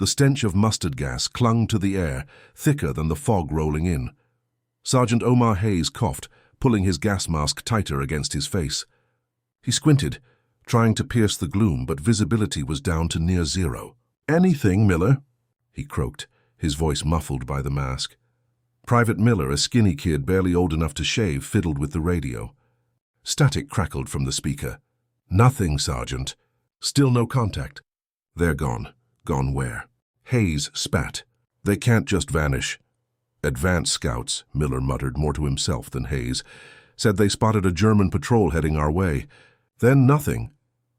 The stench of mustard gas clung to the air, thicker than the fog rolling in. Sergeant Omar Hayes coughed, pulling his gas mask tighter against his face. He squinted, trying to pierce the gloom, but visibility was down to near zero. "Anything, Miller?" he croaked, his voice muffled by the mask. Private Miller, a skinny kid barely old enough to shave, fiddled with the radio. Static crackled from the speaker. "Nothing, Sergeant. Still no contact." "They're gone." "Gone where?" Hayes spat. "They can't just vanish." "Advance scouts," Miller muttered, more to himself than Hayes, "said they spotted a German patrol heading our way. Then nothing."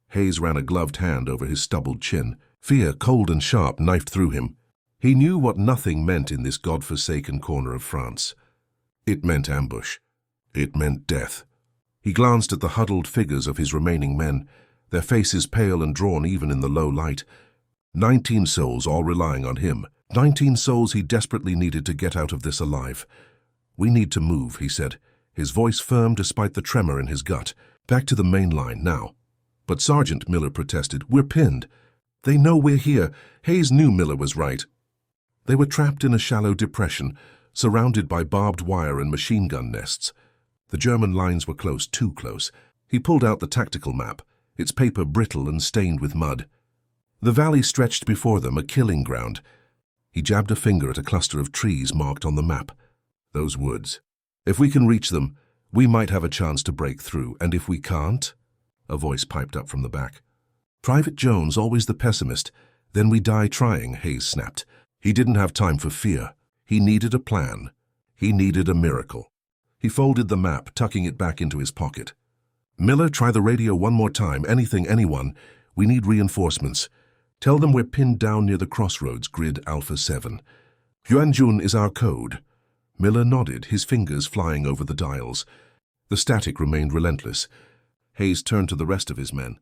Hayes ran a gloved hand over his stubbled chin. Fear, cold and sharp, knifed through him. He knew what nothing meant in this godforsaken corner of France. It meant ambush. It meant death. He glanced at the huddled figures of his remaining men, their faces pale and drawn even in the low light. 19 souls all relying on him. 19 souls he desperately needed to get out of this alive. "We need to move," he said, his voice firm despite the tremor in his gut. "Back to the main line, now." "But Sergeant," Miller protested, "we're pinned." "They know we're here." Hayes knew Miller was right. They were trapped in a shallow depression, surrounded by barbed wire and machine gun nests. The German lines were close, too close. He pulled out the tactical map, its paper brittle and stained with mud. The valley stretched before them, a killing ground. He jabbed a finger at a cluster of trees marked on the map. Those woods. "If we can reach them, we might have a chance to break through, and if we can't?" A voice piped up from the back. "Private Jones, always the pessimist. Then we die trying," Hayes snapped. He didn't have time for fear. He needed a plan. He needed a miracle. He folded the map, tucking it back into his pocket. "Miller, try the radio one more time. Anything, anyone. We need reinforcements. Tell them we're pinned down near the crossroads, grid Alpha 7. Yuanjun is our code." Miller nodded, his fingers flying over the dials. The static remained relentless. Hayes turned to the rest of his men.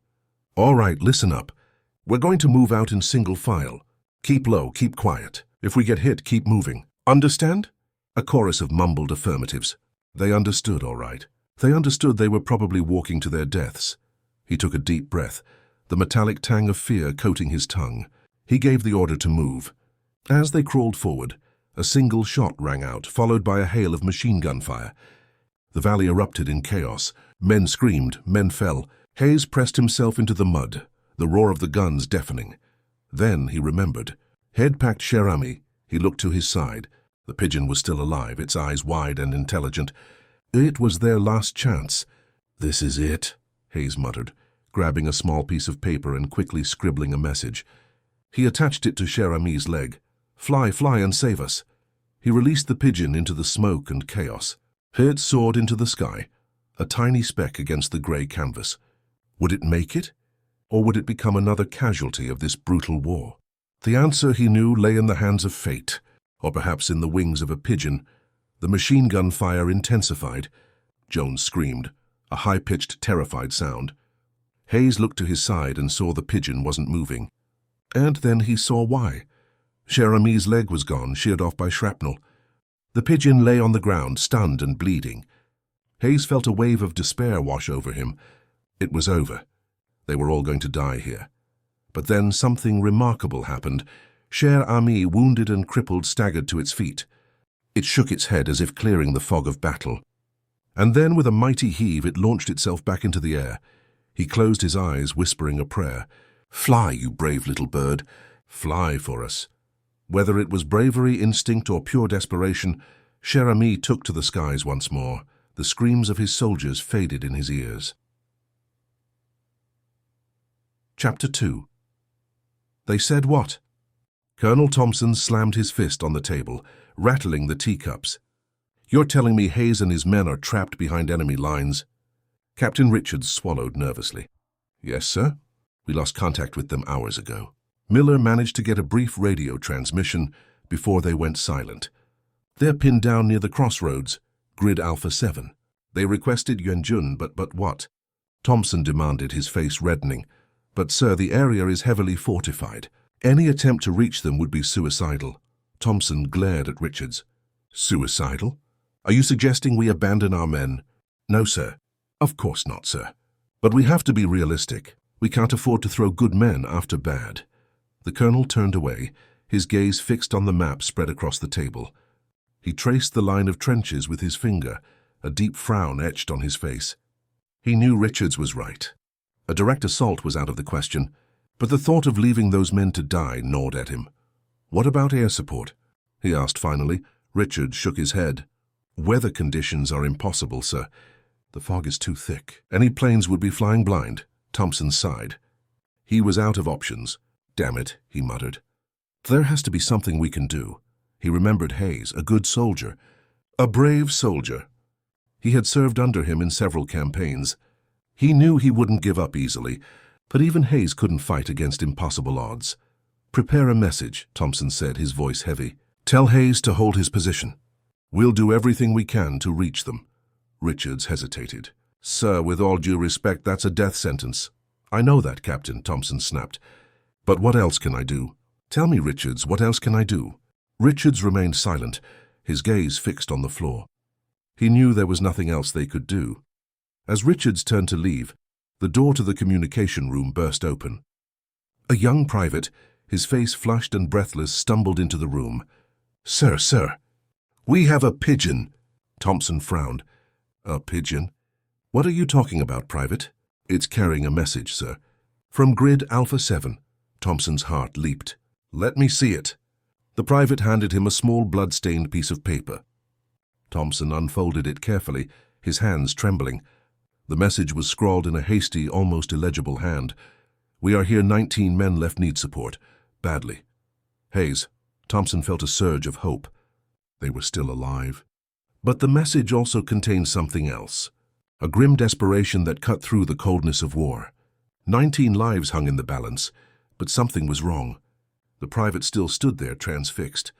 "All right, listen up. We're going to move out in single file. Keep low, keep quiet. If we get hit, keep moving. Understand?" A chorus of mumbled affirmatives. They understood, all right. They understood they were probably walking to their deaths. He took a deep breath, the metallic tang of fear coating his tongue. He gave the order to move. As they crawled forward, a single shot rang out, followed by a hail of machine gun fire. The valley erupted in chaos. Men screamed, men fell. Hayes pressed himself into the mud, the roar of the guns deafening. Then he remembered. Head packed Cher Ami. He looked to his side. The Pigeon was still alive, its eyes wide and intelligent. It was their last chance. "This is it," Hayes muttered, grabbing a small piece of paper and quickly scribbling a message. He attached it to Cher Ami's leg. "Fly, fly and save us." He released the Pigeon into the smoke and chaos. It soared into the sky, a tiny speck against the grey canvas. Would it make it? Or would it become another casualty of this brutal war? The answer, he knew, lay in the hands of fate, or perhaps in the wings of a pigeon. The machine gun fire intensified. Jones screamed, a high-pitched, terrified sound. Hayes looked to his side and saw the Pigeon wasn't moving. And then he saw why. Cher Ami's leg was gone, sheared off by shrapnel. The Pigeon lay on the ground, stunned and bleeding. Hayes felt a wave of despair wash over him. It was over. They were all going to die here. But then something remarkable happened. Cher Ami, wounded and crippled, staggered to its feet. It shook its head as if clearing the fog of battle. And then, with a mighty heave, it launched itself back into the air. He closed his eyes, whispering a prayer. "Fly, you brave little bird. Fly for us." Whether it was bravery, instinct, or pure desperation, Cher Ami took to the skies once more. The screams of his soldiers faded in his ears. Chapter 2. They said what? Colonel Thompson slammed his fist on the table, rattling the teacups. "You're telling me Hayes and his men are trapped behind enemy lines?" Captain Richards swallowed nervously. "Yes, sir. We lost contact with them hours ago." Miller managed to get a brief radio transmission before they went silent. "They're pinned down near the crossroads, grid Alpha 7. They requested Yuanjun, but what?" Thompson demanded, his face reddening. "But, sir, the area is heavily fortified. Any attempt to reach them would be suicidal." Thompson glared at Richards. "Suicidal? Are you suggesting we abandon our men?" "No, sir. Of course not, sir. But we have to be realistic. We can't afford to throw good men after bad." The colonel turned away, his gaze fixed on the map spread across the table. He traced the line of trenches with his finger, a deep frown etched on his face. He knew Richards was right. A direct assault was out of the question, but the thought of leaving those men to die gnawed at him. "What about air support?" he asked finally. Richards shook his head. "Weather conditions are impossible, sir. The fog is too thick. Any planes would be flying blind." Thompson sighed. He was out of options. "Damn it," he muttered. "There has to be something we can do." He remembered Hayes, a good soldier, a brave soldier. He had served under him in several campaigns. He knew he wouldn't give up easily, but even Hayes couldn't fight against impossible odds. "Prepare a message," Thompson said, his voice heavy. "Tell Hayes to hold his position. We'll do everything we can to reach them." Richards hesitated. "Sir, with all due respect, that's a death sentence." "I know that, Captain," Thompson snapped. "But what else can I do? Tell me, Richards, what else can I do?" Richards remained silent, his gaze fixed on the floor. He knew there was nothing else they could do. As Richards turned to leave, the door to the communication room burst open. A young private, his face flushed and breathless, stumbled into the room. Sir, we have a pigeon." Thompson frowned. "A pigeon? What are you talking about, Private?" "It's carrying a message, sir. From Grid Alpha 7. Thompson's heart leaped. "Let me see it." The private handed him a small blood-stained piece of paper. Thompson unfolded it carefully, his hands trembling. The message was scrawled in a hasty, almost illegible hand. "We are here 19 men left need support. Badly. Hayes." Thompson felt a surge of hope. They were still alive. But the message also contained something else. A grim desperation that cut through the coldness of war. 19 lives hung in the balance, but something was wrong. The private still stood there, transfixed.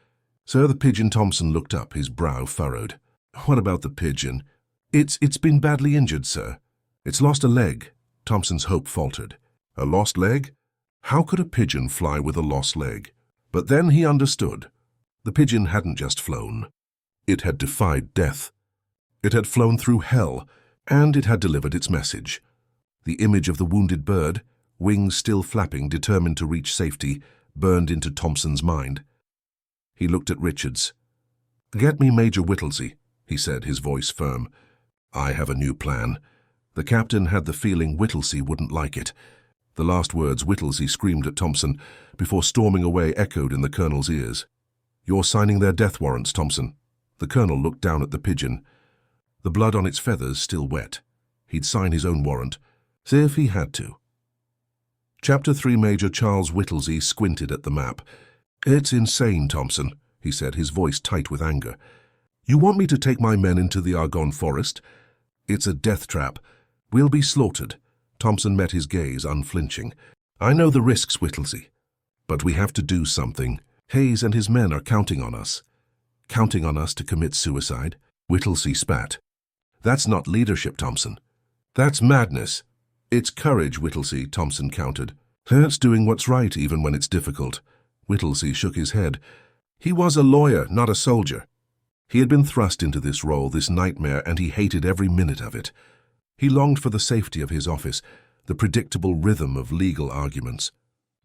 "Sir, the pigeon." Thompson looked up, his brow furrowed. "What about the pigeon?" It's been badly injured, sir. It's lost a leg." Thompson's hope faltered. "A lost leg? How could a pigeon fly with a lost leg?" But then he understood. The pigeon hadn't just flown. It had defied death. It had flown through hell, and it had delivered its message. The image of the wounded bird, wings still flapping, determined to reach safety, burned into Thompson's mind. He looked at Richards. "Get me Major Whittlesey," he said, his voice firm. "I have a new plan." The captain had the feeling Whittlesey wouldn't like it. The last words Whittlesey screamed at Thompson before storming away echoed in the colonel's ears. "You're signing their death warrants, Thompson." The colonel looked down at the pigeon. The blood on its feathers still wet. He'd sign his own warrant, if he had to. Chapter 3. Major Charles Whittlesey squinted at the map. "It's insane, Thompson," he said, his voice tight with anger. "You want me to take my men into the Argonne forest? It's a death trap. We'll be slaughtered." Thompson met his gaze, unflinching. "I know the risks, Whittlesey, but we have to do something. Hayes and his men are counting on us." "Counting on us to commit suicide?" Whittlesey spat. "That's not leadership, Thompson. That's madness." "It's courage, Whittlesey," Thompson countered. "It's doing what's right even when it's difficult." Whittlesey shook his head. He was a lawyer, not a soldier. He had been thrust into this role, this nightmare, and he hated every minute of it. He longed for the safety of his office, the predictable rhythm of legal arguments.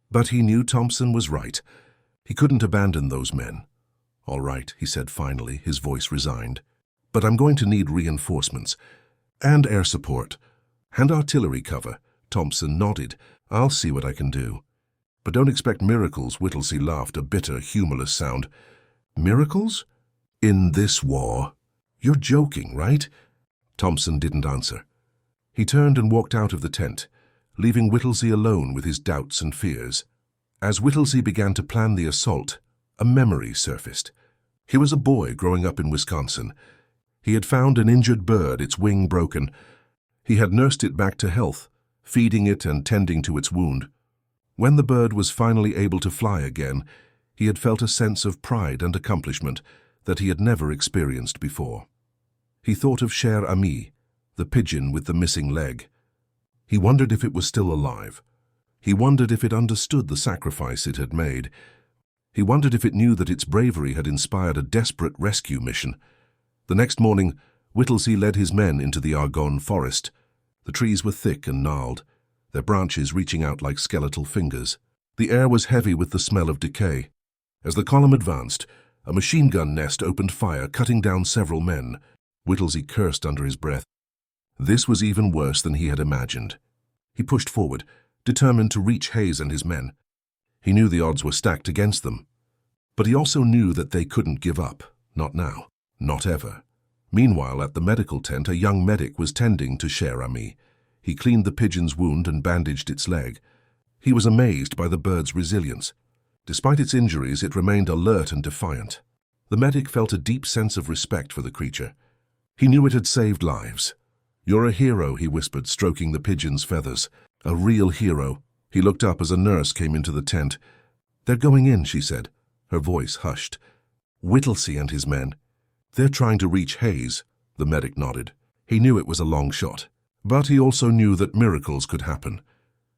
But he knew Thompson was right. He couldn't abandon those men. "All right," he said finally, his voice resigned. "But I'm going to need reinforcements, and air support, and artillery cover." Thompson nodded. "I'll see what I can do." "But don't expect miracles," Whittlesey laughed, a bitter, humorless sound. "Miracles? In this war? You're joking, right?" Thompson didn't answer. He turned and walked out of the tent, leaving Whittlesey alone with his doubts and fears. As Whittlesey began to plan the assault, a memory surfaced. He was a boy growing up in Wisconsin. He had found an injured bird, its wing broken. He had nursed it back to health, feeding it and tending to its wound. When the bird was finally able to fly again, he had felt a sense of pride and accomplishment that he had never experienced before. He thought of Cher Ami, the pigeon with the missing leg. He wondered if it was still alive. He wondered if it understood the sacrifice it had made. He wondered if it knew that its bravery had inspired a desperate rescue mission. The next morning, Whittlesey led his men into the Argonne forest. The trees were thick and gnarled, their branches reaching out like skeletal fingers. The air was heavy with the smell of decay, As the column advanced, a machine gun nest opened fire, cutting down several men. Whittlesey cursed under his breath. This was even worse than he had imagined. He pushed forward, determined to reach Hayes and his men. He knew the odds were stacked against them. But he also knew that they couldn't give up. Not now. Not ever. Meanwhile, at the medical tent, a young medic was tending to Cher Ami. He cleaned the pigeon's wound and bandaged its leg. He was amazed by the bird's resilience. Despite its injuries, it remained alert and defiant. The medic felt a deep sense of respect for the creature. He knew it had saved lives. "You're a hero," he whispered, stroking the pigeon's feathers. "A real hero." He looked up as a nurse came into the tent. "They're going in," she said. Her voice hushed. "Whittlesey and his men. They're trying to reach Hayes." The medic nodded. He knew it was a long shot, but he also knew that miracles could happen.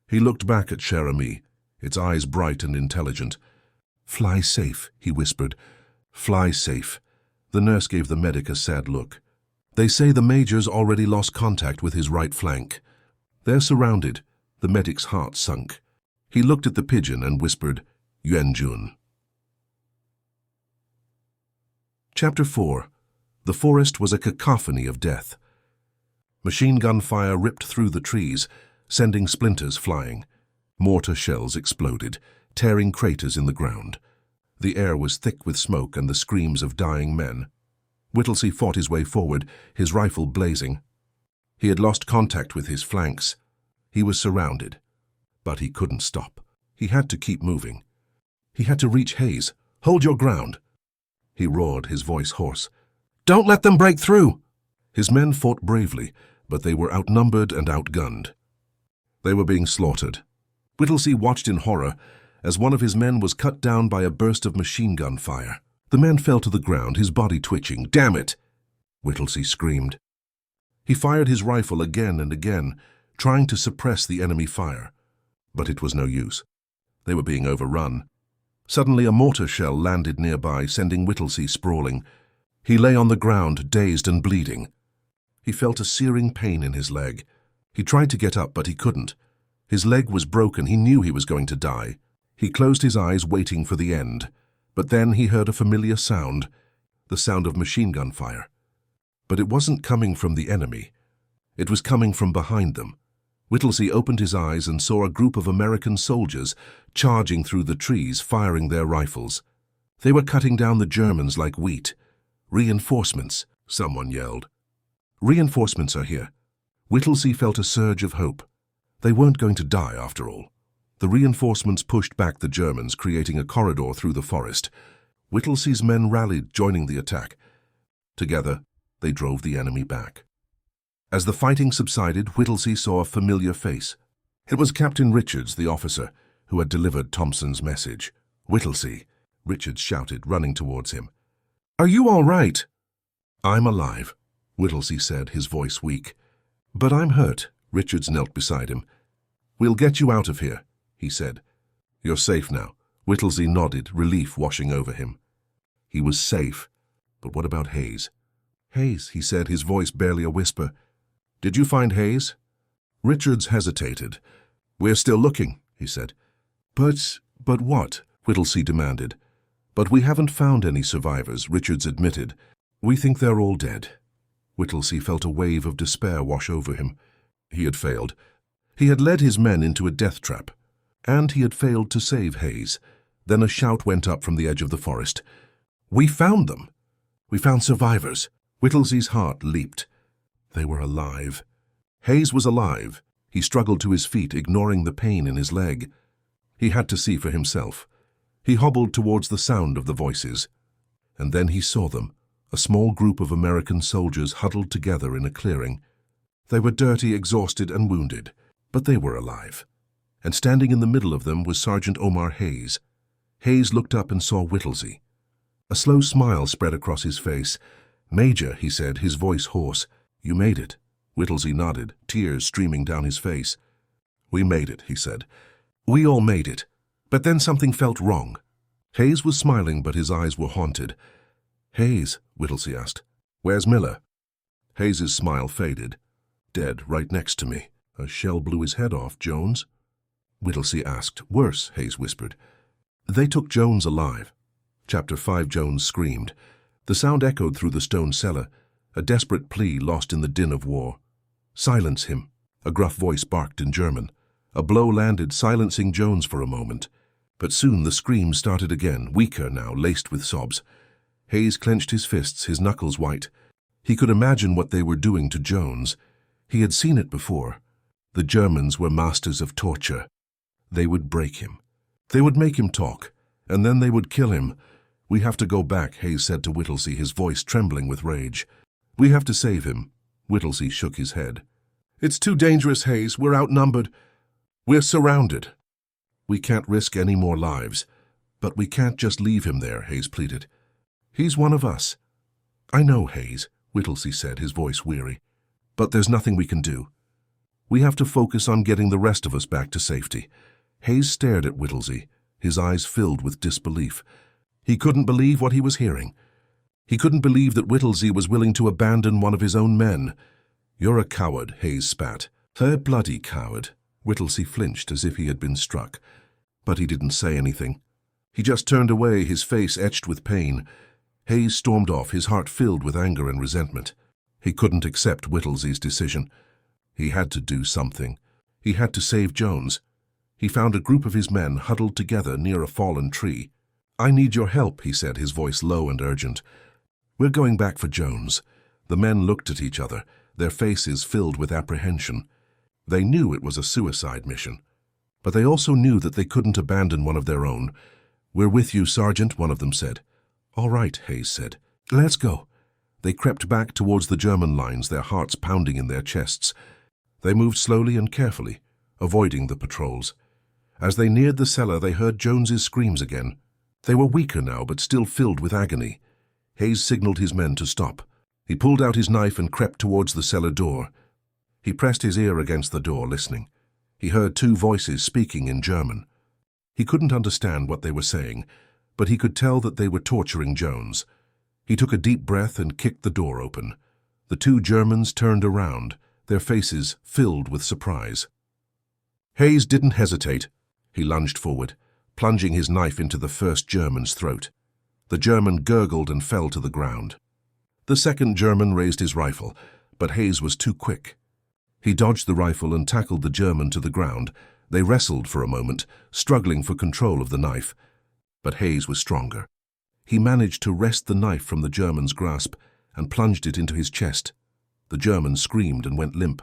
He looked back at Cher Ami, its eyes bright and intelligent. "Fly safe," he whispered. "Fly safe." The nurse gave the medic a sad look. "They say the major's already lost contact with his right flank. They're surrounded." The medic's heart sunk. He looked at the pigeon and whispered, "Yuanjun." Chapter 4. The forest was a cacophony of death. Machine gun fire ripped through the trees, sending splinters flying. Mortar shells exploded, tearing craters in the ground. The air was thick with smoke and the screams of dying men. Whittlesey fought his way forward, his rifle blazing. He had lost contact with his flanks. He was surrounded, but he couldn't stop. He had to keep moving. He had to reach Hayes. "Hold your ground!" He roared, his voice hoarse. "Don't let them break through!" His men fought bravely, but they were outnumbered and outgunned. They were being slaughtered. Whittlesey watched in horror as one of his men was cut down by a burst of machine gun fire. The man fell to the ground, his body twitching. "Damn it!" Whittlesey screamed. He fired his rifle again and again, trying to suppress the enemy fire. But it was no use. They were being overrun. Suddenly a mortar shell landed nearby, sending Whittlesey sprawling. He lay on the ground, dazed and bleeding. He felt a searing pain in his leg. He tried to get up, but he couldn't. His leg was broken. He knew he was going to die. He closed his eyes, waiting for the end. But then he heard a familiar sound, the sound of machine gun fire. But it wasn't coming from the enemy. It was coming from behind them. Whittlesey opened his eyes and saw a group of American soldiers charging through the trees, firing their rifles. They were cutting down the Germans like wheat. "Reinforcements," someone yelled. "Reinforcements are here." Whittlesey felt a surge of hope. They weren't going to die after all. The reinforcements pushed back the Germans, creating a corridor through the forest. Whittlesey's men rallied, joining the attack. Together, they drove the enemy back. As the fighting subsided, Whittlesey saw a familiar face. It was Captain Richards, the officer, who had delivered Thompson's message. "Whittlesey," Richards shouted, running towards him. "Are you all right?" "I'm alive," Whittlesey said, his voice weak. "But I'm hurt." Richards knelt beside him. "We'll get you out of here," he said. "You're safe now." Whittlesey nodded, relief washing over him. He was safe. But what about Hayes? "Hayes," he said, his voice barely a whisper. "Did you find Hayes?" Richards hesitated. "We're still looking," he said. But what?" Whittlesey demanded. "But we haven't found any survivors," Richards admitted. "We think they're all dead." Whittlesey felt a wave of despair wash over him. He had failed. He had led his men into a death trap. And he had failed to save Hayes. Then a shout went up from the edge of the forest. "We found them! We found survivors!" Whittlesey's heart leaped. They were alive. Hayes was alive. He struggled to his feet, ignoring the pain in his leg. He had to see for himself. He hobbled towards the sound of the voices. And then he saw them, a small group of American soldiers huddled together in a clearing. They were dirty, exhausted, and wounded, but they were alive. And standing in the middle of them was Sergeant Omar Hayes. Hayes looked up and saw Whittlesey. A slow smile spread across his face. "Major," he said, his voice hoarse, "you made it." Whittlesey nodded, tears streaming down his face. "We made it," he said. "We all made it. But then something felt wrong." Hayes was smiling, but his eyes were haunted. "Hayes," Whittlesey asked, "where's Miller?" Hayes's smile faded. "Dead, right next to me. A shell blew his head off, Jones." Whittlesey asked. "Worse," Hayes whispered. "They took Jones alive." Chapter 5. Jones screamed. The sound echoed through the stone cellar, a desperate plea lost in the din of war. "Silence him," a gruff voice barked in German. A blow landed, silencing Jones for a moment. But soon the screams started again, weaker now, laced with sobs. Hayes clenched his fists, his knuckles white. He could imagine what they were doing to Jones. He had seen it before. The Germans were masters of torture. They would break him. They would make him talk, and then they would kill him. "We have to go back," Hayes said to Whittlesey, his voice trembling with rage. "We have to save him." Whittlesey shook his head. "It's too dangerous, Hayes. We're outnumbered. We're surrounded. We can't risk any more lives. But we can't just leave him there," Hayes pleaded. "He's one of us." "I know, Hayes," Whittlesey said, his voice weary. "But there's nothing we can do. We have to focus on getting the rest of us back to safety." Hayes stared at Whittlesey, his eyes filled with disbelief. He couldn't believe what he was hearing. He couldn't believe that Whittlesey was willing to abandon one of his own men. "You're a coward," Hayes spat. "A bloody coward." Whittlesey flinched as if he had been struck, but he didn't say anything. He just turned away, his face etched with pain. Hayes stormed off, his heart filled with anger and resentment. He couldn't accept Whittlesey's decision. He had to do something. He had to save Jones. He found a group of his men huddled together near a fallen tree. "I need your help," he said, his voice low and urgent. "We're going back for Jones." The men looked at each other, their faces filled with apprehension. They knew it was a suicide mission, but they also knew that they couldn't abandon one of their own. "We're with you, Sergeant," one of them said. "All right," Hayes said. "Let's go." They crept back towards the German lines, their hearts pounding in their chests. They moved slowly and carefully, avoiding the patrols. As they neared the cellar, they heard Jones's screams again. They were weaker now, but still filled with agony. Hayes signaled his men to stop. He pulled out his knife and crept towards the cellar door. He pressed his ear against the door, listening. He heard two voices speaking in German. He couldn't understand what they were saying, but he could tell that they were torturing Jones. He took a deep breath and kicked the door open. The two Germans turned around, their faces filled with surprise. Hayes didn't hesitate. He lunged forward, plunging his knife into the first German's throat. The German gurgled and fell to the ground. The second German raised his rifle, but Hayes was too quick. He dodged the rifle and tackled the German to the ground. They wrestled for a moment, struggling for control of the knife. But Hayes was stronger. He managed to wrest the knife from the German's grasp and plunged it into his chest. The German screamed and went limp.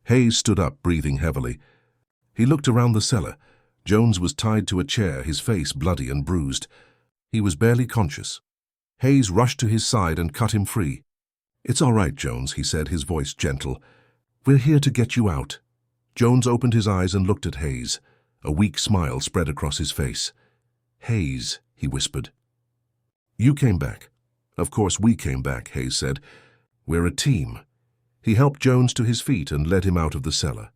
Hayes stood up, breathing heavily. He looked around the cellar. Jones was tied to a chair, his face bloody and bruised. He was barely conscious. Hayes rushed to his side and cut him free. "It's all right, Jones," he said, his voice gentle. "We're here to get you out." Jones opened his eyes and looked at Hayes. A weak smile spread across his face. "Hayes," he whispered. "You came back." "Of course we came back," Hayes said. "We're a team." He helped Jones to his feet and led him out of the cellar.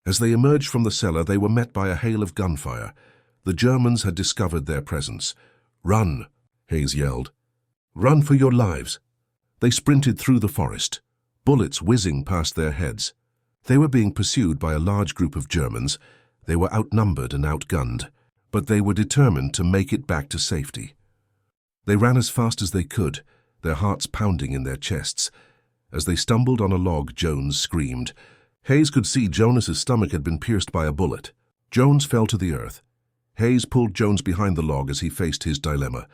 As they emerged from the cellar, they were met by a hail of gunfire. The Germans had discovered their presence. "Run," Hayes yelled. "Run for your lives." They sprinted through the forest, bullets whizzing past their heads. They were being pursued by a large group of Germans. They were outnumbered and outgunned, but they were determined to make it back to safety. They ran as fast as they could, their hearts pounding in their chests. As they stumbled on a log, Jones screamed. Hayes could see Jonas's stomach had been pierced by a bullet. Jones fell to the earth. Hayes pulled Jones behind the log as he faced his dilemma.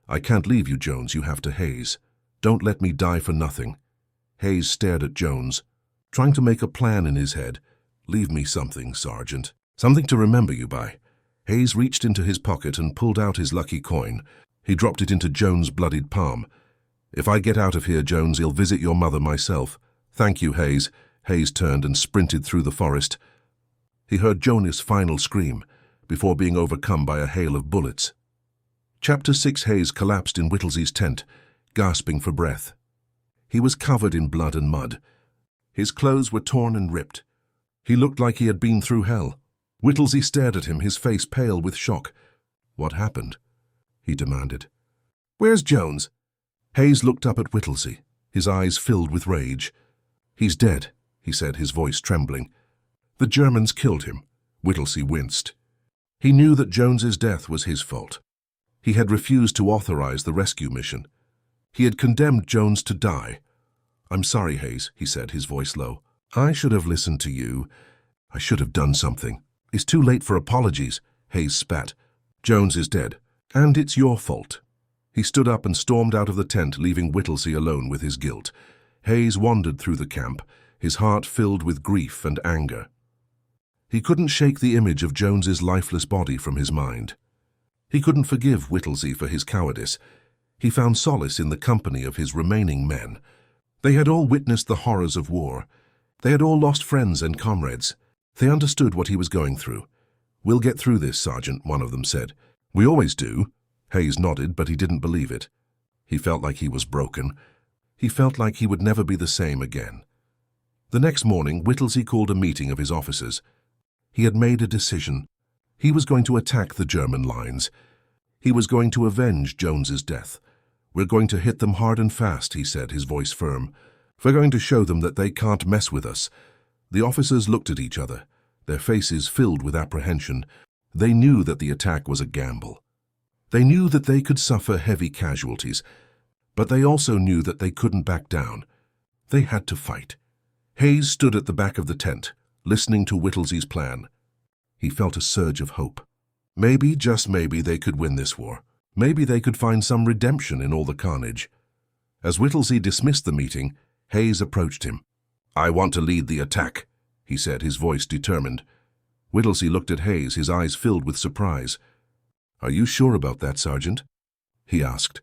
"I can't leave you, Jones, you have to, Hayes. Don't let me die for nothing." Hayes stared at Jones, trying to make a plan in his head. "Leave me something, Sergeant. Something to remember you by." Hayes reached into his pocket and pulled out his lucky coin. He dropped it into Jones' bloodied palm. "If I get out of here, Jones, I'll visit your mother myself." "Thank you, Hayes." Hayes turned and sprinted through the forest. He heard Jonas' final scream before being overcome by a hail of bullets. Chapter 6. Hayes collapsed in Whittlesey's tent, gasping for breath. He was covered in blood and mud. His clothes were torn and ripped. He looked like he had been through hell. Whittlesey stared at him, his face pale with shock. "What happened?" he demanded. "Where's Jones?" Hayes looked up at Whittlesey, his eyes filled with rage. "He's dead," he said, his voice trembling. "The Germans killed him." Whittlesey winced. He knew that Jones's death was his fault. He had refused to authorize the rescue mission. He had condemned Jones to die. "I'm sorry, Hayes," he said, his voice low. "I should have listened to you. I should have done something." "It's too late for apologies," Hayes spat. "Jones is dead, and it's your fault." He stood up and stormed out of the tent, leaving Whittlesey alone with his guilt. Hayes wandered through the camp, his heart filled with grief and anger. He couldn't shake the image of Jones's lifeless body from his mind. He couldn't forgive Whittlesey for his cowardice. He found solace in the company of his remaining men. They had all witnessed the horrors of war. They had all lost friends and comrades. They understood what he was going through. "We'll get through this, Sergeant," one of them said. "We always do." Hayes nodded, but he didn't believe it. He felt like he was broken. He felt like he would never be the same again. The next morning, Whittlesey called a meeting of his officers. He had made a decision. He was going to attack the German lines. He was going to avenge Jones's death. "We're going to hit them hard and fast," he said, his voice firm. "We're going to show them that they can't mess with us." The officers looked at each other, their faces filled with apprehension. They knew that the attack was a gamble. They knew that they could suffer heavy casualties, but they also knew that they couldn't back down. They had to fight. Hayes stood at the back of the tent, listening to Whittlesey's plan. He felt a surge of hope. Maybe, just maybe, they could win this war. Maybe they could find some redemption in all the carnage. As Whittlesey dismissed the meeting, Hayes approached him. "I want to lead the attack," he said, his voice determined. Whittlesey looked at Hayes, his eyes filled with surprise. "Are you sure about that, Sergeant?" he asked.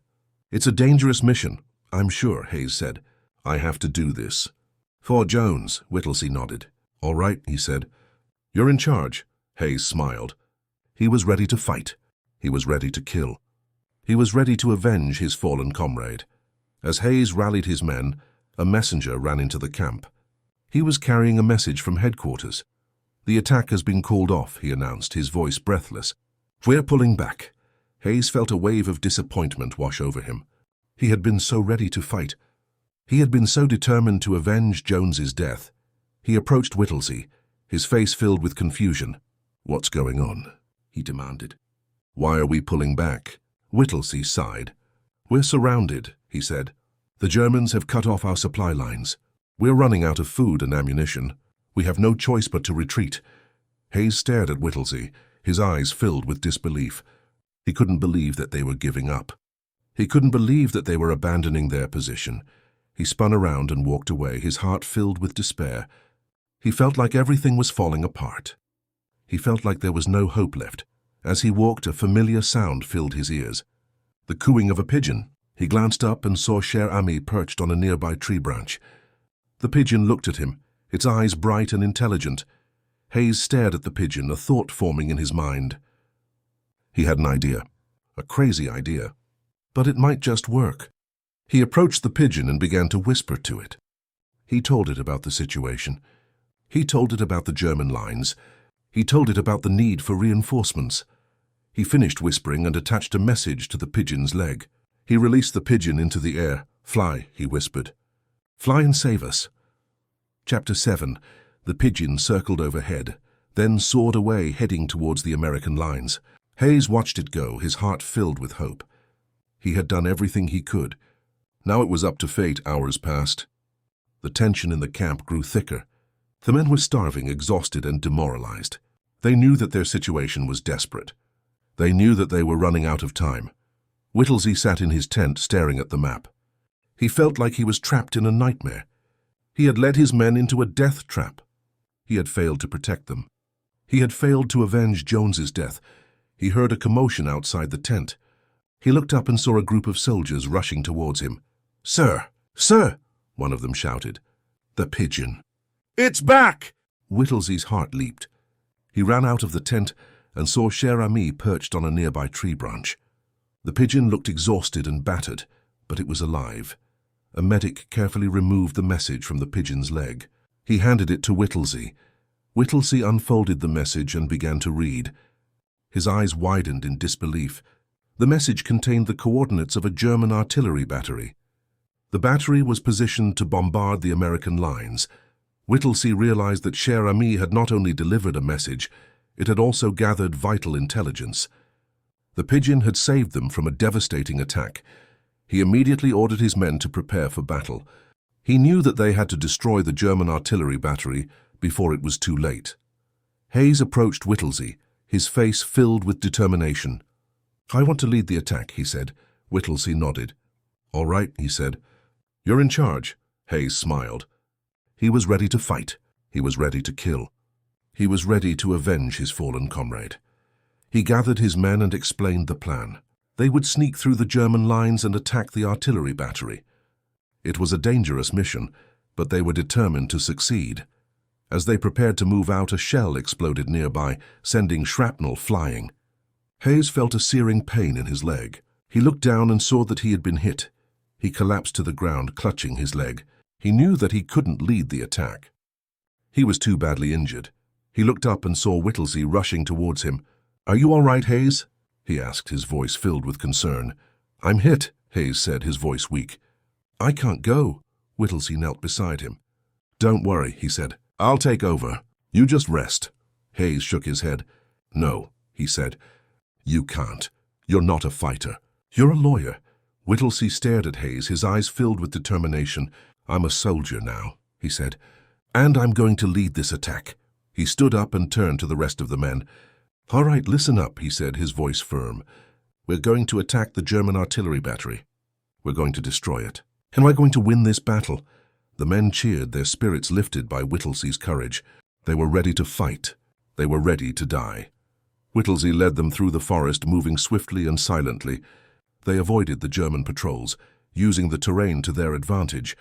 "It's a dangerous mission, I'm sure," Hayes said. "I have to do this." "For Jones," Whittlesey nodded. "All right," he said. "You're in charge." Hayes smiled. He was ready to fight. He was ready to kill. He was ready to avenge his fallen comrade. As Hayes rallied his men, a messenger ran into the camp. He was carrying a message from headquarters. "The attack has been called off," he announced, his voice breathless. "We're pulling back." Hayes felt a wave of disappointment wash over him. He had been so ready to fight. He had been so determined to avenge Jones's death. He approached Whittlesey, his face filled with confusion. "What's going on?" he demanded. "Why are we pulling back?" Whittlesey sighed. "We're surrounded," he said. "The Germans have cut off our supply lines. We're running out of food and ammunition. We have no choice but to retreat." Hayes stared at Whittlesey, his eyes filled with disbelief. He couldn't believe that they were giving up. He couldn't believe that they were abandoning their position. He spun around and walked away, his heart filled with despair. He felt like everything was falling apart. He felt like there was no hope left. As he walked, a familiar sound filled his ears. The cooing of a pigeon. He glanced up and saw Cher Ami perched on a nearby tree branch. The pigeon looked at him, its eyes bright and intelligent. Hayes stared at the pigeon, a thought forming in his mind. He had an idea, a crazy idea, but it might just work. He approached the pigeon and began to whisper to it. He told it about the situation. He told it about the German lines. He told it about the need for reinforcements. He finished whispering and attached a message to the pigeon's leg. He released the pigeon into the air. "Fly," he whispered. "Fly and save us." Chapter 7. The pigeon circled overhead, then soared away, heading towards the American lines. Hayes watched it go, his heart filled with hope. He had done everything he could. Now it was up to fate. Hours passed. The tension in the camp grew thicker. The men were starving, exhausted, and demoralized. They knew that their situation was desperate. They knew that they were running out of time. Whittlesey sat in his tent, staring at the map. He felt like he was trapped in a nightmare. He had led his men into a death trap. He had failed to protect them. He had failed to avenge Jones's death. He heard a commotion outside the tent. He looked up and saw a group of soldiers rushing towards him. "Sir! Sir!" one of them shouted. "The pigeon." "It's back!" Whittlesey's heart leaped. He ran out of the tent and saw Cher Ami perched on a nearby tree branch. The pigeon looked exhausted and battered, but it was alive. A medic carefully removed the message from the pigeon's leg. He handed it to Whittlesey. Whittlesey unfolded the message and began to read. His eyes widened in disbelief. The message contained the coordinates of a German artillery battery. The battery was positioned to bombard the American lines. Whittlesey realized that Cher Ami had not only delivered a message, it had also gathered vital intelligence. The Pigeon had saved them from a devastating attack. He immediately ordered his men to prepare for battle. He knew that they had to destroy the German artillery battery before it was too late. Hayes approached Whittlesey, his face filled with determination. "I want to lead the attack," he said. Whittlesey nodded. "All right," he said. "You're in charge." Hayes smiled. He was ready to fight. He was ready to kill. He was ready to avenge his fallen comrade. He gathered his men and explained the plan. They would sneak through the German lines and attack the artillery battery. It was a dangerous mission, but they were determined to succeed. As they prepared to move out, a shell exploded nearby, sending shrapnel flying. Hayes felt a searing pain in his leg. He looked down and saw that he had been hit. He collapsed to the ground, clutching his leg. He knew that he couldn't lead the attack. He was too badly injured. He looked up and saw Whittlesey rushing towards him. "Are you all right, Hayes?" he asked, his voice filled with concern. "I'm hit," Hayes said, his voice weak. "I can't go." Whittlesey knelt beside him. "Don't worry," he said. "I'll take over. You just rest." Hayes shook his head. "No," he said. "You can't. You're not a fighter. You're a lawyer." Whittlesey stared at Hayes, his eyes filled with determination. "I'm a soldier now," he said. "And I'm going to lead this attack." He stood up and turned to the rest of the men. "All right, listen up," he said, his voice firm. "We're going to attack the German artillery battery. We're going to destroy it. And we're going to win this battle." The men cheered, their spirits lifted by Whittlesey's courage. They were ready to fight. They were ready to die. Whittlesey led them through the forest, moving swiftly and silently. They avoided the German patrols, using the terrain to their advantage.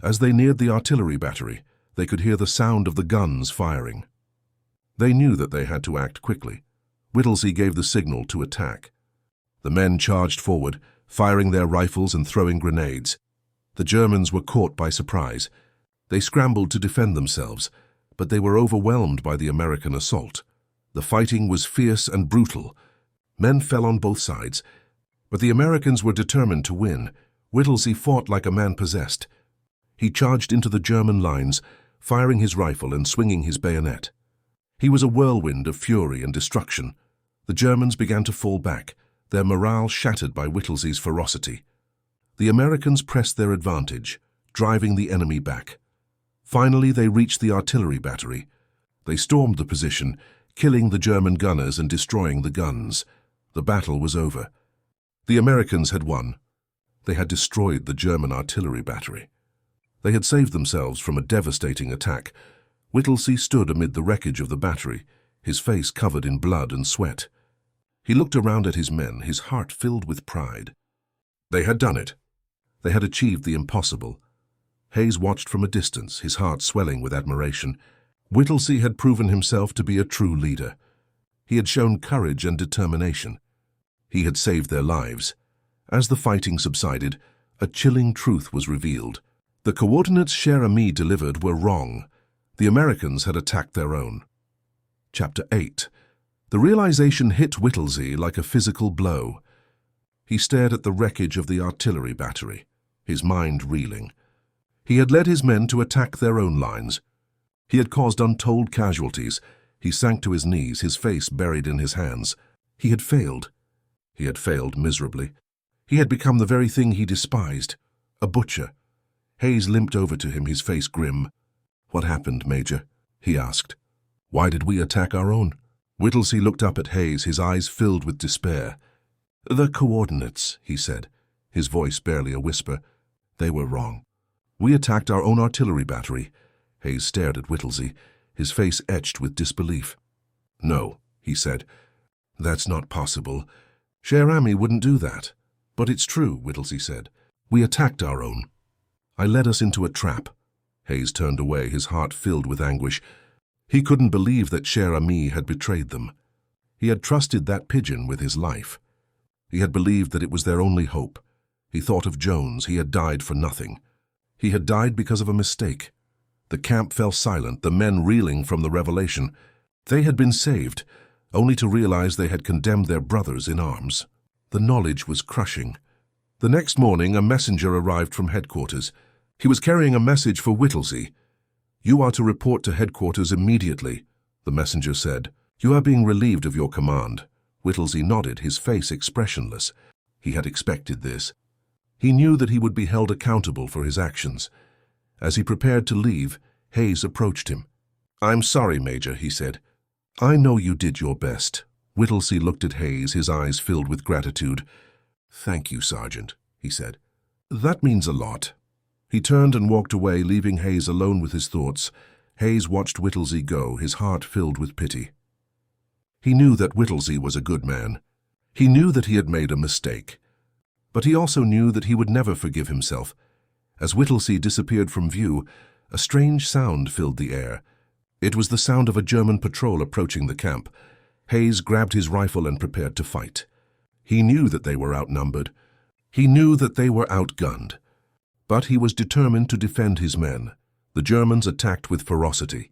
As they neared the artillery battery, they could hear the sound of the guns firing. They knew that they had to act quickly. Whittlesey gave the signal to attack. The men charged forward, firing their rifles and throwing grenades. The Germans were caught by surprise. They scrambled to defend themselves, but they were overwhelmed by the American assault. The fighting was fierce and brutal. Men fell on both sides, but the Americans were determined to win. Whittlesey fought like a man possessed. He charged into the German lines, firing his rifle and swinging his bayonet. He was a whirlwind of fury and destruction. The Germans began to fall back, their morale shattered by Whittlesey's ferocity. The Americans pressed their advantage, driving the enemy back. Finally, they reached the artillery battery. They stormed the position, killing the German gunners and destroying the guns. The battle was over. The Americans had won. They had destroyed the German artillery battery. They had saved themselves from a devastating attack. Whittlesey stood amid the wreckage of the battery, his face covered in blood and sweat. He looked around at his men, his heart filled with pride. They had done it. They had achieved the impossible. Hayes watched from a distance, his heart swelling with admiration. Whittlesey had proven himself to be a true leader. He had shown courage and determination. He had saved their lives. As the fighting subsided, a chilling truth was revealed. The coordinates Cher Ami delivered were wrong. The Americans had attacked their own. Chapter 8. The realization hit Whittlesey like a physical blow. He stared at the wreckage of the artillery battery, his mind reeling. He had led his men to attack their own lines. He had caused untold casualties. He sank to his knees, his face buried in his hands. He had failed. He had failed miserably. He had become the very thing he despised, a butcher. Hayes limped over to him, his face grim. "What happened, Major?" he asked. "Why did we attack our own?" Whittlesey looked up at Hayes, his eyes filled with despair. "The coordinates," he said, his voice barely a whisper. "They were wrong. We attacked our own artillery battery." Hayes stared at Whittlesey, his face etched with disbelief. "No," he said. "That's not possible. Cher Ami wouldn't do that." "But it's true," Whittlesey said. "We attacked our own. I led us into a trap." Hayes turned away, his heart filled with anguish. He couldn't believe that Cher Ami had betrayed them. He had trusted that pigeon with his life. He had believed that it was their only hope. He thought of Jones. He had died for nothing. He had died because of a mistake. The camp fell silent, the men reeling from the revelation. They had been saved, only to realize they had condemned their brothers in arms. The knowledge was crushing. The next morning, a messenger arrived from headquarters. He was carrying a message for Whittlesey. "You are to report to headquarters immediately," the messenger said. "You are being relieved of your command." Whittlesey nodded, his face expressionless. He had expected this. He knew that he would be held accountable for his actions. As he prepared to leave, Hayes approached him. "I'm sorry, Major," he said. "I know you did your best." Whittlesey looked at Hayes, his eyes filled with gratitude. "Thank you, Sergeant," he said. "That means a lot." He turned and walked away, leaving Hayes alone with his thoughts. Hayes watched Whittlesey go, his heart filled with pity. He knew that Whittlesey was a good man. He knew that he had made a mistake. But he also knew that he would never forgive himself. As Whittlesey disappeared from view, a strange sound filled the air. It was the sound of a German patrol approaching the camp. Hayes grabbed his rifle and prepared to fight. He knew that they were outnumbered. He knew that they were outgunned. But he was determined to defend his men. The Germans attacked with ferocity.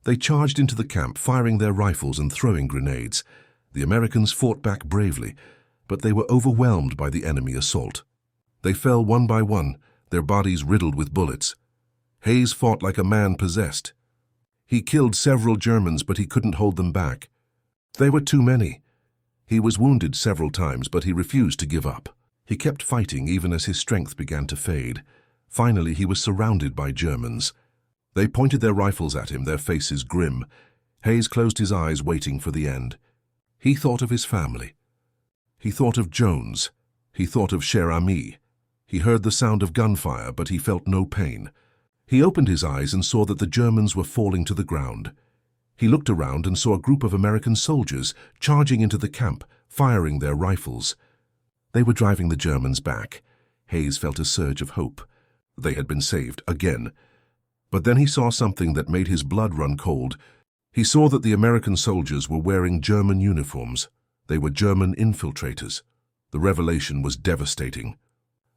They charged into the camp, firing their rifles and throwing grenades. The Americans fought back bravely, but they were overwhelmed by the enemy assault. They fell one by one, their bodies riddled with bullets. Hayes fought like a man possessed. He killed several Germans, but he couldn't hold them back. They were too many. He was wounded several times, but he refused to give up. He kept fighting even as his strength began to fade. Finally, he was surrounded by Germans. They pointed their rifles at him, their faces grim. Hayes closed his eyes, waiting for the end. He thought of his family. He thought of Jones. He thought of Cher Ami. He heard the sound of gunfire, but he felt no pain. He opened his eyes and saw that the Germans were falling to the ground. He looked around and saw a group of American soldiers charging into the camp, firing their rifles. They were driving the Germans back. Hayes felt a surge of hope. They had been saved again. But then he saw something that made his blood run cold. He saw that the American soldiers were wearing German uniforms. They were German infiltrators. The revelation was devastating.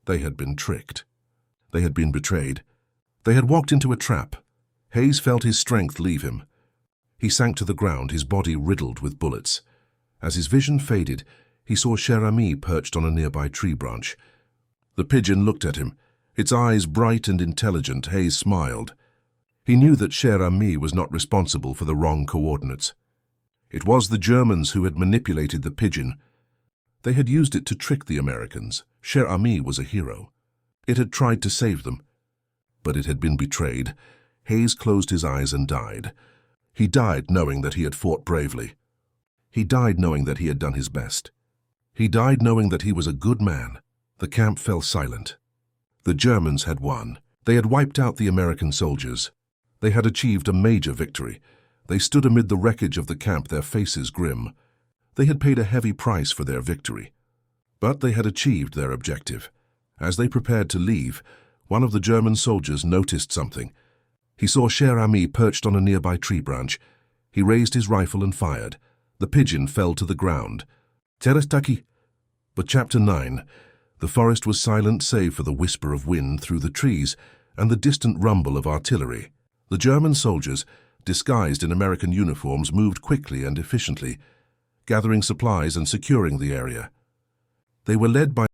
They had been tricked. They had been betrayed. They had walked into a trap. Hayes felt his strength leave him. He sank to the ground, his body riddled with bullets. As his vision faded, he saw Cher Ami perched on a nearby tree branch. The pigeon looked at him. Its eyes bright and intelligent. Hayes smiled. He knew that Cher Ami was not responsible for the wrong coordinates. It was the Germans who had manipulated the pigeon. They had used it to trick the Americans. Cher Ami was a hero. It had tried to save them. But it had been betrayed. Hayes closed his eyes and died. He died knowing that he had fought bravely. He died knowing that he had done his best. He died knowing that he was a good man. The camp fell silent. The Germans had won. They had wiped out the American soldiers. They had achieved a major victory. They stood amid the wreckage of the camp, their faces grim. They had paid a heavy price for their victory. But they had achieved their objective. As they prepared to leave, one of the German soldiers noticed something. He saw Cher Ami perched on a nearby tree branch. He raised his rifle and fired. The pigeon fell to the ground. Terestaki. But Chapter 9. The forest was silent save for the whisper of wind through the trees and the distant rumble of artillery. The German soldiers, disguised in American uniforms, moved quickly and efficiently, gathering supplies and securing the area. They were led by